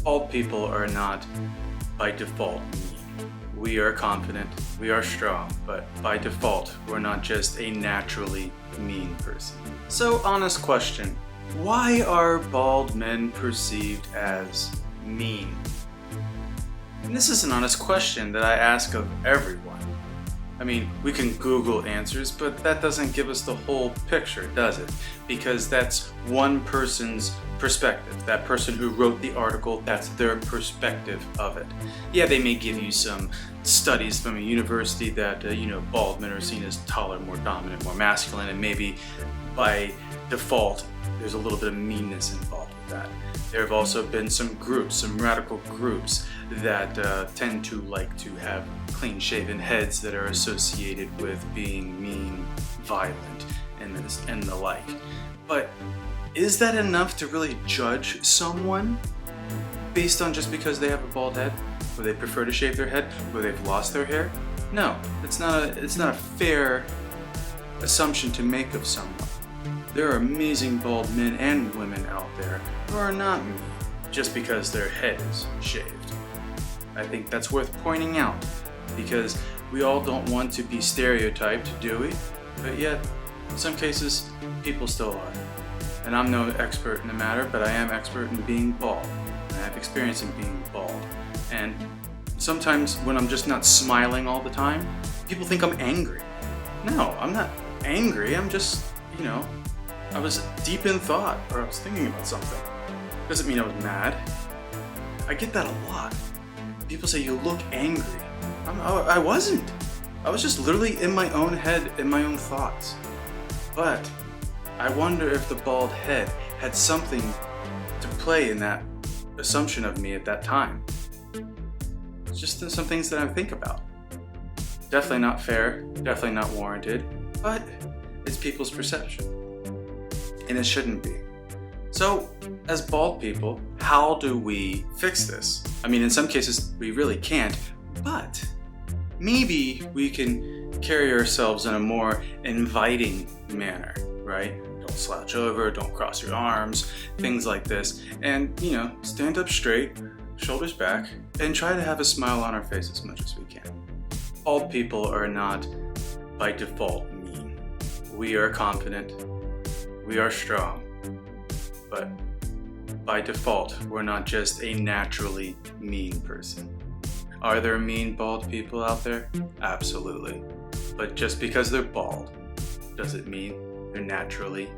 Bald people are not, by default, mean. We are confident, we are strong, but by default, we're not just a naturally mean person. So, honest question, why are bald men perceived as mean? And this is an honest question that I ask of everyone. I mean, we can Google answers, but that doesn't give us the whole picture, does it? Because that's one person's perspective. That person who wrote the article, that's their perspective of it. Yeah, they may give you some studies from a university that, bald men are seen as taller, more dominant, more masculine, and maybe by default, there's a little bit of meanness involved with that. There have also been some groups, some radical groups that tend to like to have clean-shaven heads that are associated with being mean, violent, and the like. But is that enough to really judge someone based on just because they have a bald head, or they prefer to shave their head, or they've lost their hair? No, it's not a fair assumption to make of someone. There are amazing bald men and women out there who are not mean just because their head is shaved. I think that's worth pointing out, because we all don't want to be stereotyped, do we? But yet, in some cases, people still are. And I'm no expert in the matter, but I am expert in being bald. I have experience in being bald. And sometimes when I'm just not smiling all the time, people think I'm angry. No, I'm not angry, I'm just, I was deep in thought, or I was thinking about something. Doesn't mean I was mad. I get that a lot. People say, you look angry. I wasn't. I was just literally in my own head, in my own thoughts. But I wonder if the bald head had something to play in that assumption of me at that time. It's just some things that I think about. Definitely not fair, definitely not warranted, but it's people's perception. And it shouldn't be. So, as bald people, how do we fix this? I mean, in some cases, we really can't, but maybe we can carry ourselves in a more inviting manner, right? Don't slouch over, don't cross your arms, things like this. And, stand up straight, shoulders back, and try to have a smile on our face as much as we can. Bald people are not, by default, mean. We are confident, we are strong, but by default, we're not just a naturally mean person. Are there mean bald people out there? Absolutely. But just because they're bald, does it mean they're naturally